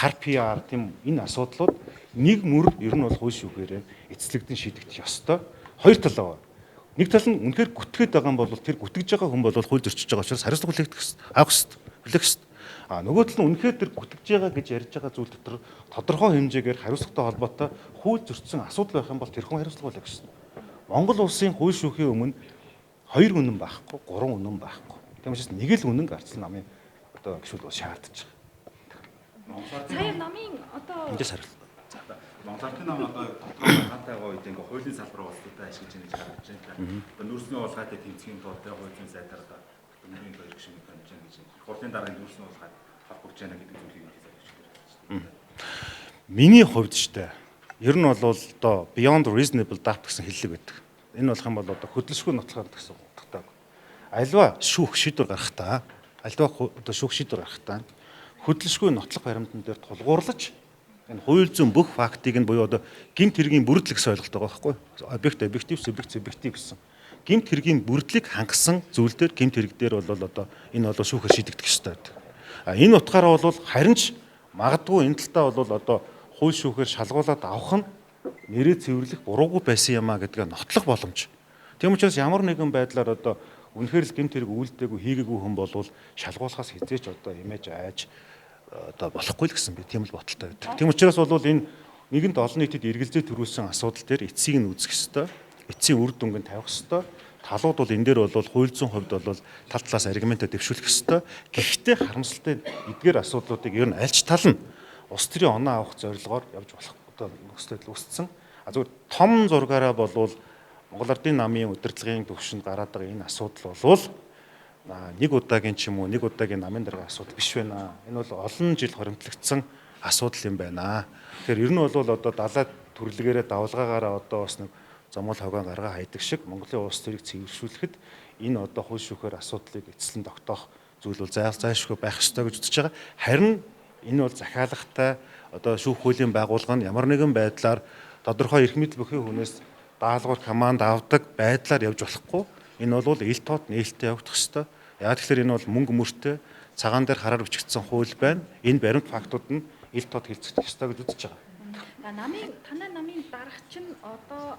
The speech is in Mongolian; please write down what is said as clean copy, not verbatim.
хар PR тийм энэ асуудлууд нэг мөр ер нь бол хууль шүүхээрээ эцэслэгдэн шийдэгдэх ёстой. Хоёр тал байгаа. Нэг тал нь үнэхээр гүтгэж байгаа юм бол тэр гүтгэж байгаа хүн бол хууль зөрчиж байгаа учраас хариуцлага авах ёстой. Хүлээх ёстой. Нөгөө тал нь үнэхээр тэр гүтгэж байгаа гэж ярьж байгаа зүйл дотор тодорхой хэмжээгээр хариуцлагатай холбоотой хууль зөрчсөн асуудал байх юм бол тэр хүн хариуцлага хүлээх ёстой. Монгол улсын хууль шүүхийн өмнө 2 үнэн байхгүй, 3 үнэн байхгүй. Тийм учраас нэг л үнэн гарцсан намын одоо гişүүд шаардж байгаа. Сая намын одоо эндээс хариулт. Монгол Ардын нам одоо хатайгаа үед ингээ хуулийн салбар болтуудаа ашиглаж байгаа гэж харагдаж байна. Одоо нүүрсний уулгаатай тэмцэхийн тулд хуулийн сайдаар одоо мөрийн хоёр гişүүд хэмжиж байна гэж. Хурлын дараа нүүрсний уулгаад холбогдож байна гэдэг зүйлийг хэлж байна. Миний хувьд штэ. Ер нь бол одоо beyond reasonable doubt гэсэн хэллэг байдаг. Энэ болох юм бол одоо хөдөлшгүй нотлохоор гэсэн утгатай. Альва шүүх шийдвэр гаргахтаа, альва одоо шүүх шийдвэр гаргахтаа хөдөлшгүй нотлох баримтан дээр тулгуурлаж энэ хууль зүйн бүх фактыг нь буюу одоо гэмт хэргийн бүрдлэг гэсэн ойлголт байгаа байхгүй юу? Объект, объектив, субъектив гэсэн. Гэмт хэргийн бүрдлийг хангасан зүйл дээр гэмт хэрэг дээр бол одоо энэ бол шүүхээр шийдэгдэх ёстой байдаг. Энэ утгаараа бол харин ч магадгүй энэ талтаа бол одоо хууль шүүхээр шалгуулад авах нь нэрээ цэвэрлэх буруугүй байсан юм а гэдгээ нотлох боломж. Тийм учраас ямар нэгэн байдлаар одоо үнэхээр л гэмт хэрэг үйлдээгүй хийгээгүй хүн болвол шалгуулахаас хизээч одоо имэж айж одоо болохгүй л гэсэн би тийм л бодолтой байдаг. Тийм учраас бол энэ нэгэнт олон нийтэд эргэлзээ төрүүлсэн асуудал дээр эцсийг нь үзэх ёстой. Эцсийн үр дүнг нь тавих ёстой. Талууд бол энэ дээр бол хууль зүйн хувьд бол тал талаас аргументаа дэвшүүлэх ёстой. Гэхдээ харамсалтай эдгээр асуудлуудыг ер нь аль ч тал нь улс төрийн оноо авах зорилгоор явж болох одоо нөхцөл үүссэн. Зөвхөн том зургаараа болвол Монгол Ардын намын удирдлагын төвшөнд гараад байгаа энэ асуудал болвол нэг удаагийн ч юм уу нэг удаагийн намын дарга асуудал биш байна. Энэ бол олон жил хоримтлагдсан асуудал юм байна. Тэгэхээр ер нь бол одоо далай төрлөгөөрөө давлгаагаараа одоо бас нэг замуул хогоон гаргаа хайдаг шиг Монголын улс төрийг цэвэршүүлэхэд энэ одоо хууль шүүхээр асуудлыг эцэслэн тогтоох зүйл бол зайлшгүй байх ёстой гэж үзэж байгаа. Харин энэ бол захиалагтай одоо шүүх хуулийн байгууллага нь ямар нэгэн байдлаар тодорхой эрх мэдэл бүхий хүнээс даалгавар команд авдаг байдлаар явж болохгүй. Энэ бол ил тод нээлттэй явагдах ёстой. Яг тэгэхээр энэ бол мөнгө мөртэй цагаан дээр хараар бичигдсэн хууль байна. Энэ баримт фактууд нь ил тод хэлцэх ёстой гэж үзэж байгаа. танай намын дарагч нь одоо